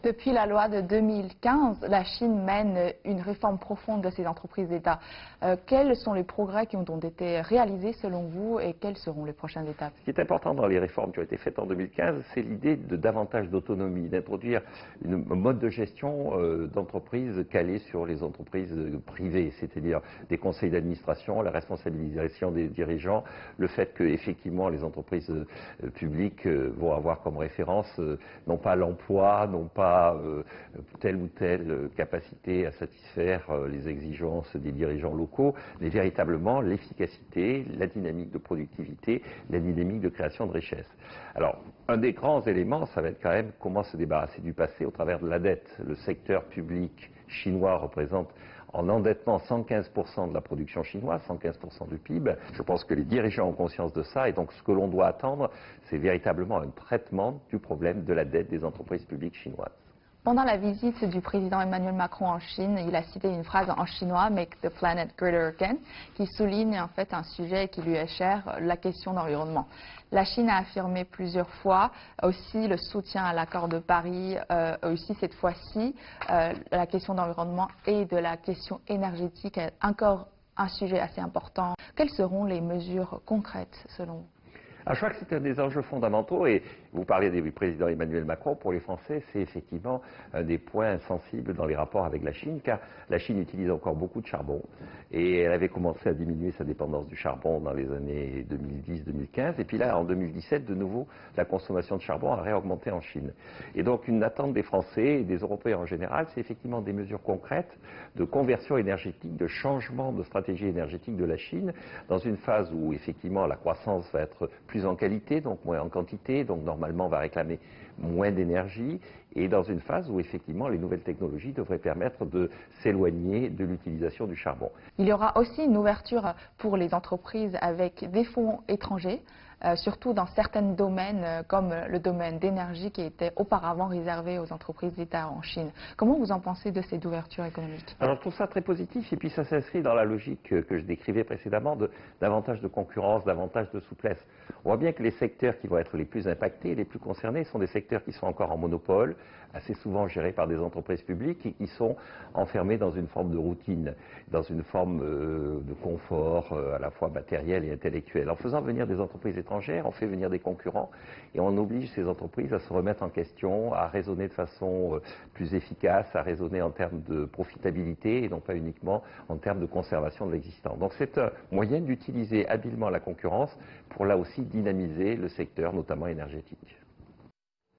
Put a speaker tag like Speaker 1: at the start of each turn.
Speaker 1: Depuis la loi de 2015, la Chine mène une réforme profonde de ses entreprises d'État. Quels sont les progrès qui ont été réalisés selon vous et quelles seront les prochaines étapes?
Speaker 2: Ce qui est important dans les réformes qui ont été faites en 2015, c'est l'idée de davantage d'autonomie, d'introduire un mode de gestion d'entreprises calé sur les entreprises privées, c'est-à-dire des conseils d'administration, la responsabilisation des dirigeants, le fait que effectivement les entreprises publiques vont avoir comme référence non pas l'emploi, non pas telle ou telle capacité à satisfaire les exigences des dirigeants locaux, mais véritablement l'efficacité, la dynamique de productivité, la dynamique de création de richesse. Alors, un des grands éléments, ça va être quand même comment se débarrasser du passé au travers de la dette. Le secteur public chinois représente en endettement 115% de la production chinoise, 115% du PIB. Je pense que les dirigeants ont conscience de ça et donc ce que l'on doit attendre, c'est véritablement un traitement du problème de la dette des entreprises publiques chinoises.
Speaker 1: Pendant la visite du président Emmanuel Macron en Chine, il a cité une phrase en chinois, Make the planet greater again, qui souligne en fait un sujet qui lui est cher, la question d'environnement. La Chine a affirmé plusieurs fois aussi le soutien à l'accord de Paris, aussi cette fois-ci, la question d'environnement et de la question énergétique est encore un sujet assez important. Quelles seront les mesures concrètes selon vous?
Speaker 2: Alors, je crois que c'est un des enjeux fondamentaux et vous parlez du président Emmanuel Macron, pour les Français, c'est effectivement un des points sensibles dans les rapports avec la Chine, car la Chine utilise encore beaucoup de charbon et elle avait commencé à diminuer sa dépendance du charbon dans les années 2010-2015 et puis là, en 2017, de nouveau, la consommation de charbon a réaugmenté en Chine. Et donc, une attente des Français et des Européens en général, c'est effectivement des mesures concrètes de conversion énergétique, de changement de stratégie énergétique de la Chine, dans une phase où effectivement la croissance va être plus en qualité, donc moins en quantité, donc normalement va réclamer moins d'énergie, et dans une phase où effectivement les nouvelles technologies devraient permettre de s'éloigner de l'utilisation du charbon.
Speaker 1: Il y aura aussi une ouverture pour les entreprises avec des fonds étrangers, surtout dans certains domaines comme le domaine d'énergie qui était auparavant réservé aux entreprises d'État en Chine. Comment vous en pensez de cette ouverture économique?
Speaker 2: Alors je trouve ça très positif et puis ça s'inscrit dans la logique que je décrivais précédemment de davantage de concurrence, davantage de souplesse. On voit bien que les secteurs qui vont être les plus impactés, les plus concernés sont des secteurs qui sont encore en monopole, assez souvent gérés par des entreprises publiques et qui sont enfermés dans une forme de routine, dans une forme de confort à la fois matériel et intellectuel. En faisant venir des entreprises étrangères, on fait venir des concurrents et on oblige ces entreprises à se remettre en question, à raisonner de façon plus efficace, à raisonner en termes de profitabilité et non pas uniquement en termes de conservation de l'existant. Donc c'est un moyen d'utiliser habilement la concurrence pour là aussi dynamiser le secteur, notamment énergétique.